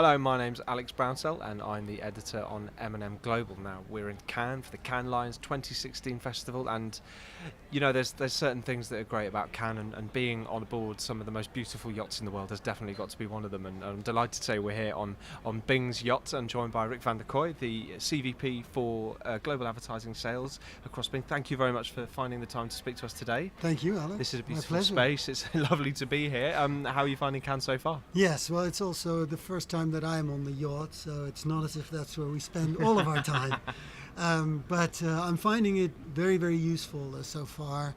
Hello, my name's Alex Brownsell and I'm the editor on M&M Global. Now, we're in Cannes for the Cannes Lions 2016 festival, and there's certain things that are great about Cannes, and being on board some of the most beautiful yachts in the world has definitely got to be one of them. And I'm delighted to say we're here on Bing's yacht and joined by Rick van der Kooi, the CVP for Global Advertising Sales across Bing. Thank you very much for finding the time to speak to us today. Thank you, Alex. This is a beautiful space. It's lovely to be here. How are you finding Cannes so far? Yes, well, it's also the first time that I'm on the yacht, so it's not as if that's where we spend all of our time. But I'm finding it very, very useful so far.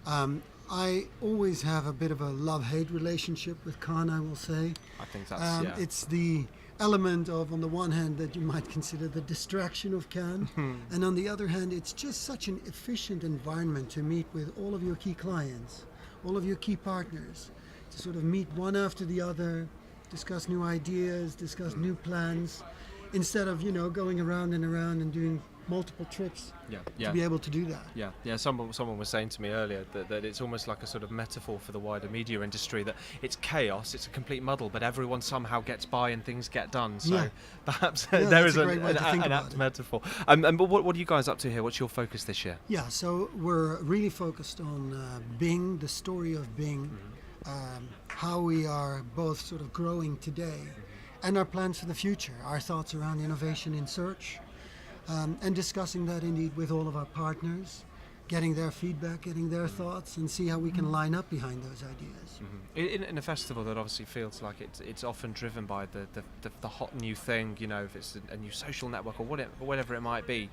I always have a bit of a love-hate relationship with Cannes, I will say. I think that's, It's the element of, on the one hand, that you might consider the distraction of Cannes, and on the other hand, it's just such an efficient environment to meet with all of your key clients, all of your key partners, to sort of meet one after the other, discuss new ideas, discuss new plans, instead of going around and doing multiple trips to be able to do that. Yeah. Someone was saying to me earlier that it's almost like a sort of metaphor for the wider media industry, that it's chaos, it's a complete muddle, but everyone somehow gets by and things get done. So perhaps there is an apt metaphor. But what are you guys up to here? What's your focus this year? Yeah, so we're really focused on Bing, the story of Bing, how we are both sort of growing today, and our plans for the future, our thoughts around innovation in search, and discussing that indeed with all of our partners, getting their feedback, getting their thoughts, and see how we can line up behind those ideas. In a festival that obviously feels like it's often driven by the hot new thing, if it's a new social network or whatever it might be,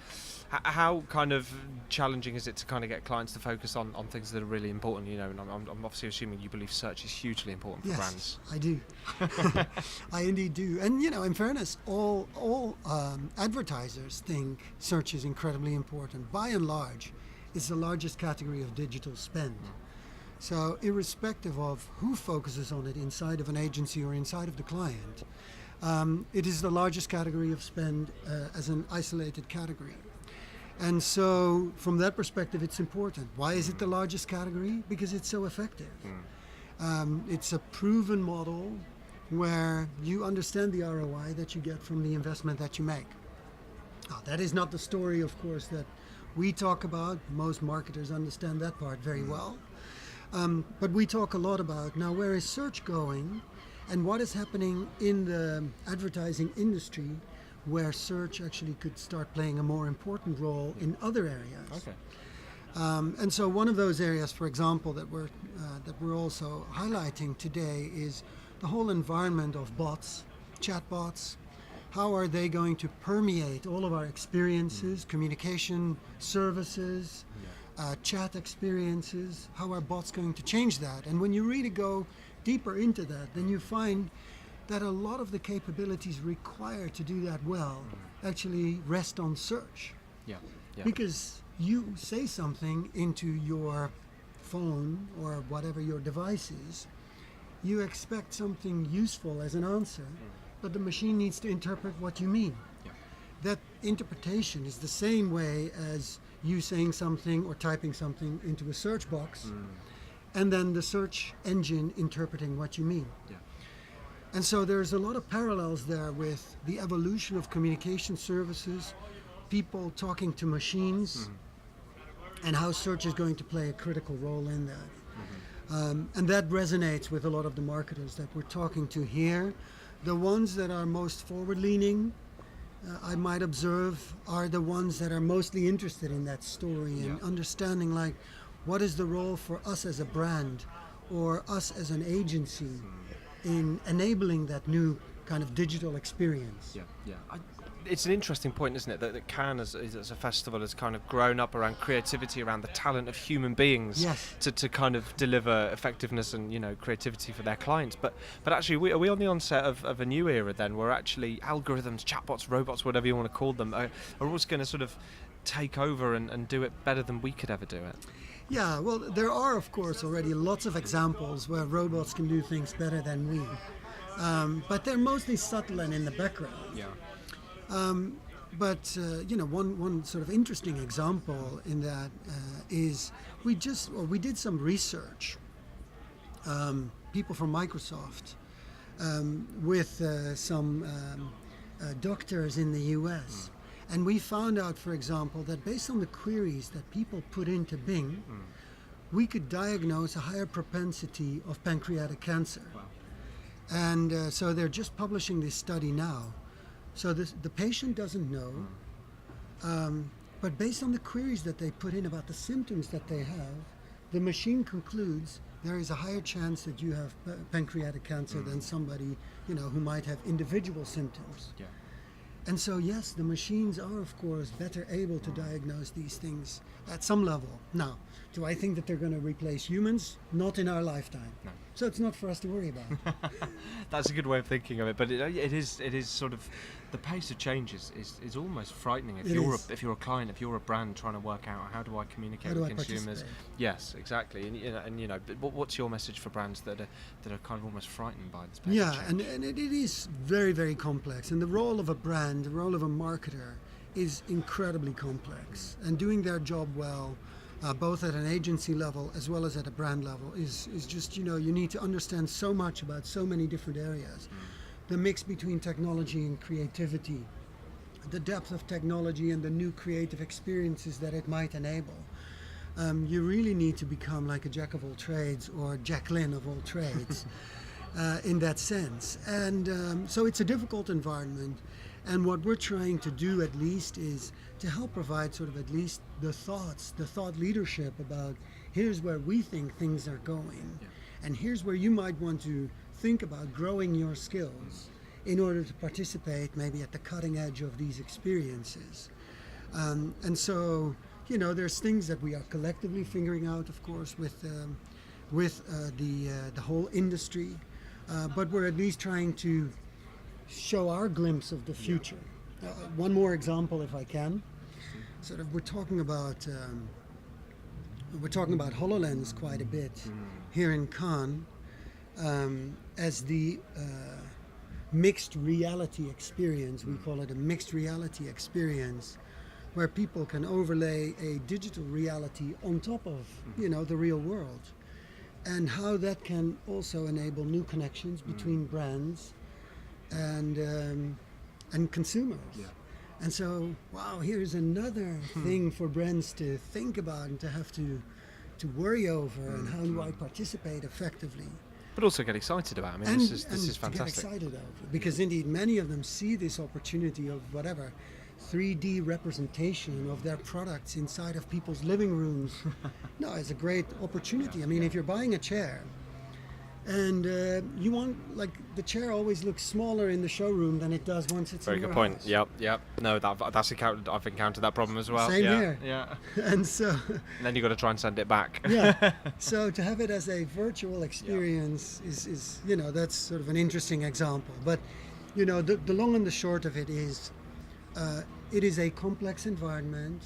how kind of challenging is it to kind of get clients to focus on things that are really important? And I'm obviously assuming you believe search is hugely important for brands. Yes, I do. I indeed do. And in fairness, all advertisers think search is incredibly important. By and large, it's the largest category of digital spend. So irrespective of who focuses on it inside of an agency or inside of the client, it is the largest category of spend as an isolated category. And so from that perspective, it's important. Why is it the largest category? Because it's so effective. It's a proven model where you understand the ROI that you get from the investment that you make. Now, that is not the story, of course, that we talk about. Most marketers understand that part very well. But we talk a lot about, now, where is search going and what is happening in the advertising industry where search actually could start playing a more important role in other areas. Okay. And so one of those areas, for example, that we're also highlighting today is the whole environment of bots, chatbots. How are they going to permeate all of our experiences, communication services, chat experiences? How are bots going to change that? And when you really go deeper into that, then you find that a lot of the capabilities required to do that well actually rest on search. Because you say something into your phone or whatever your device is, you expect something useful as an answer, but the machine needs to interpret what you mean. That interpretation is the same way as you saying something or typing something into a search box, and then the search engine interpreting what you mean. And so there's a lot of parallels there with the evolution of communication services, people talking to machines, and how search is going to play a critical role in that. And that resonates with a lot of the marketers that we're talking to here. The ones that are most forward-leaning, I might observe, are the ones that are mostly interested in that story and understanding, like, what is the role for us as a brand or us as an agency in enabling that new kind of digital experience. It's an interesting point, isn't it, that Cannes as a festival has kind of grown up around creativity, around the talent of human beings to kind of deliver effectiveness and creativity for their clients. But actually, are we on the onset of a new era then, where actually algorithms, chatbots, robots, whatever you want to call them, are always going to sort of take over and do it better than we could ever do it? Yeah, well, there are, of course, already lots of examples where robots can do things better than we. But they're mostly subtle and in the background. But one sort of interesting example in that is we did some research. People from Microsoft with some doctors in the US. And we found out, for example, that based on the queries that people put into Bing, we could diagnose a higher propensity of pancreatic cancer. Wow. And so they're just publishing this study now. So the patient doesn't know, but based on the queries that they put in about the symptoms that they have, the machine concludes there is a higher chance that you have pancreatic cancer than somebody, who might have individual symptoms. Yeah. And so, yes, the machines are, of course, better able to diagnose these things at some level. Now, do I think that they're going to replace humans? Not in our lifetime. No. So it's not for us to worry about. That's a good way of thinking of it, but it is sort of, the pace of change is almost frightening. If you're a client, if you're a brand trying to work out how do I communicate with consumers. Yes, exactly. And but what's your message for brands that are kind of almost frightened by this pace of change? and it is very, very complex. And the role of a brand, the role of a marketer, is incredibly complex. And doing their job well, both at an agency level as well as at a brand level, is just, you need to understand so much about so many different areas. The mix between technology and creativity, the depth of technology and the new creative experiences that it might enable. You really need to become like a jack of all trades, or Jacqueline of all trades, in that sense. And so it's a difficult environment. And what we're trying to do, at least, is to help provide sort of at least the thought leadership about here's where we think things are going. Yeah. And here's where you might want to think about growing your skills in order to participate maybe at the cutting edge of these experiences. And so, there's things that we are collectively figuring out, of course, with the whole industry. But we're at least trying to show our glimpse of the future. One more example, if I can. Sort of, we're talking about HoloLens quite a bit here in Cannes, as the mixed reality experience. We call it a mixed reality experience, where people can overlay a digital reality on top of the real world, and how that can also enable new connections between brands and consumers. Yeah. And so, wow, here's another thing for brands to think about and to have to worry over, and how do I participate effectively? But also get excited about. I mean, this is fantastic. To get excited over, because indeed many of them see this opportunity of 3D representation of their products inside of people's living rooms. No, it's a great opportunity. I mean, if you're buying a chair, and you want, the chair always looks smaller in the showroom than it does once it's very in your good point. house. Yep. No, I've encountered that problem as well. Same here. Yeah. And so, And then you got to try and send it back. yeah. So to have it as a virtual experience is that's sort of an interesting example. But the long and the short of it is a complex environment,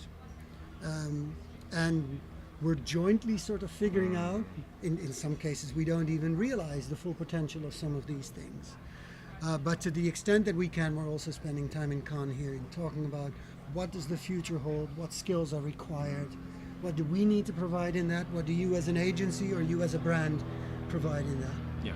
and we're jointly sort of figuring out. In some cases, we don't even realize the full potential of some of these things. But to the extent that we can, we're also spending time in Cannes here and talking about what does the future hold, what skills are required, what do we need to provide in that, what do you as an agency or you as a brand provide in that. Yeah.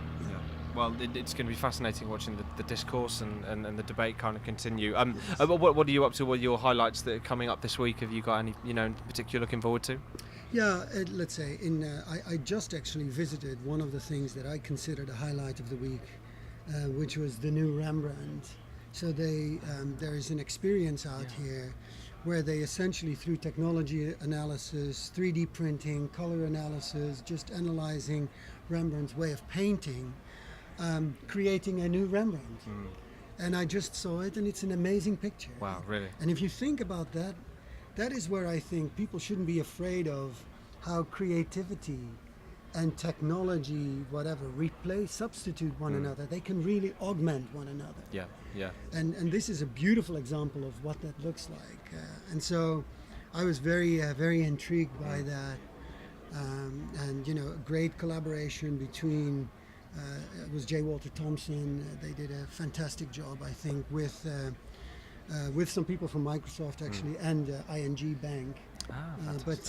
Well, it's going to be fascinating watching the discourse and the debate kind of continue. What are you up to? What are your highlights that are coming up this week? Have you got any, in particular looking forward to? Yeah, let's say I just actually visited one of the things that I considered a highlight of the week, which was the new Rembrandt. So there is an experience out here where they essentially, through technology analysis, 3D printing, color analysis, just analyzing Rembrandt's way of painting, creating a new Rembrandt. And I just saw it, and it's an amazing picture. Wow, really? And if you think about that, that is where I think people shouldn't be afraid of how creativity and technology, substitute one another. They can really augment one another. Yeah. And this is a beautiful example of what that looks like. And so I was very, very intrigued by that. And, a great collaboration between, it was J. Walter Thompson. They did a fantastic job, I think, with some people from Microsoft actually, and ING Bank. But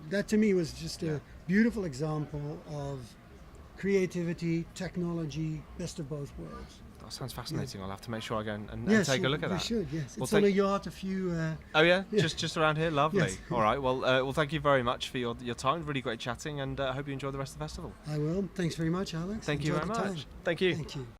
that to me was just a beautiful example of creativity, technology, best of both worlds. That sounds fascinating. I'll have to make sure I go and Yes, take a look at you that. should. Yes, Well, it's on a yacht. A few. Oh yeah, Yeah. just around here. Lovely. Yes. All right. Well, thank you very much for your time. Really great chatting, and I hope you enjoy the rest of the festival. I will. Thanks very much, Alex. Thank you Enjoy very the much. time. Thank you. Thank you.